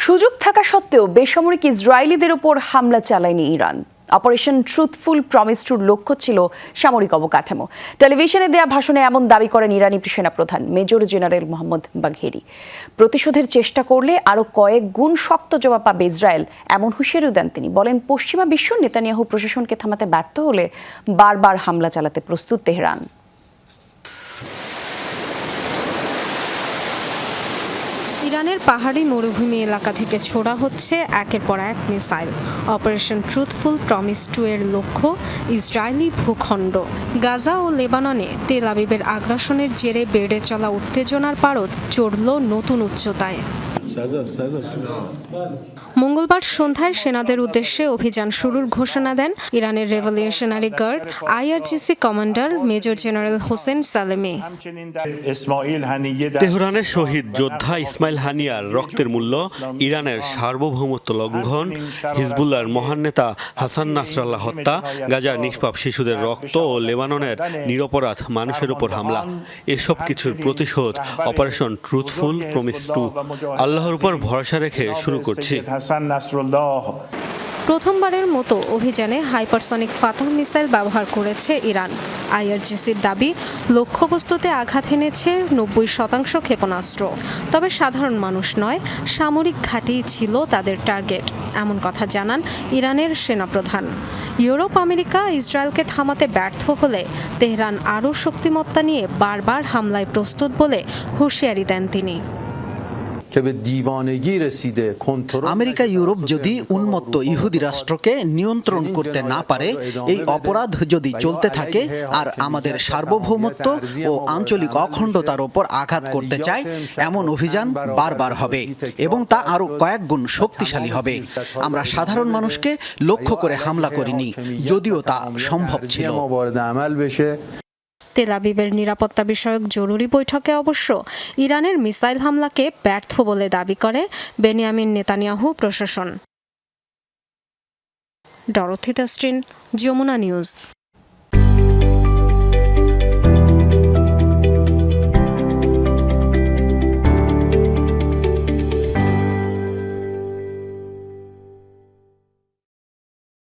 সুযোগ থাকা সত্ত্বেও বেসামরিক ইসরায়েলিদের উপর হামলা চালায়নি ইরান। অপারেশন ট্রুথফুল প্রমিস টুর লক্ষ্য ছিল সামরিক অবকাঠামো। টেলিভিশনে দেয়া ভাষণে এমন দাবি করেন ইরানি সেনাপ্রধান মেজর জেনারেল মোহাম্মদ বাঘেরি। প্রতিশোধের চেষ্টা করলে আরও কয়েক গুণ শক্ত জবাব পাবে ইসরায়েল, এমন হুঁশিয়ারিও দেন তিনি। বলেন, পশ্চিমা বিশ্ব নেতানিয়াহু প্রশাসনকে থামাতে ব্যর্থ হলে বারবার হামলা চালাতে প্রস্তুত তেহরান। ইরানের পাহাড়ি মরুভূমি এলাকা থেকে ছোড়া হচ্ছে একের পর এক missile. Operation truthful promise two এর লক্ষ্য ইসরায়েলি ভূখণ্ড। গাজা ও লেবাননে তেল আবিবের আগ্রাসনের জেরে বেড়ে চলা উত্তেজনার পারদ চড়ল নতুন উচ্চতায়। মঙ্গলবার সন্ধ্যায় সেনাদের উদ্দেশ্যে অভিযান শুরুর ঘোষণা দেন ইরানের revolutionary guard IRGC commander major general Hossein Salami. তেহরানের শহীদ যোদ্ধা ইসমাইল হানিয়ার রক্তের মূল্য, ইরানের সার্বভৌমত্ব লঙ্ঘন, হিজবুল্লাহর মহান নেতা হাসান নাসরাল্লাহ হত্যা, গাজার নিষ্পাপ শিশুদের রক্ত ও লেবাননের নিরপরাধ মানুষের উপর হামলা, এসব কিছুর প্রতিশোধ অপারেশন ট্রুথফুল প্রমিস টু। আল্লাহর উপর ভরসা রেখে শুরু করছি। প্রথমবারের মতো অভিযানে হাইপারসনিক ফাতাহ মিসাইল ব্যবহার করেছে ইরান। IRGCর দাবি, লক্ষ্যবস্তুতে আঘাত এনেছে 90% ক্ষেপণাস্ত্র। তবে সাধারণ মানুষ নয়, সামরিক ঘাঁটিই ছিল তাদের টার্গেট, এমন কথা জানান ইরানের সেনাপ্রধান। ইউরোপ আমেরিকা ইসরায়েলকে থামাতে ব্যর্থ হলে তেহরান আরও শক্তিমত্তা নিয়ে বারবার হামলায় প্রস্তুত বলে হুঁশিয়ারি দেন তিনি। আমেরিকা ইউরোপ যদি উন্মত্ত ইহুদি রাষ্ট্রকে নিয়ন্ত্রণ করতে না পারে, এই অপরাধ যদি চলতে থাকে আর আমাদের সার্বভৌমত্ব ও আঞ্চলিক অখণ্ডতার উপর আঘাত করতে চায়, এমন অভিযান বারবার হবে এবং তা আরো কয়েক গুণ শক্তিশালী হবে। আমরা সাধারণ মানুষকে লক্ষ্য করে হামলা করিনি, যদিও তা সম্ভব ছিল। তেল আবিবের নিরাপত্তা বিষয়ক জরুরি বৈঠকে অবশ্য ইরানের মিসাইল হামলাকে ব্যর্থ বলে দাবি করে বেনিয়ামিন নেতানিয়াহু প্রশাসন। Dorothy Tasrin, Jamuna news.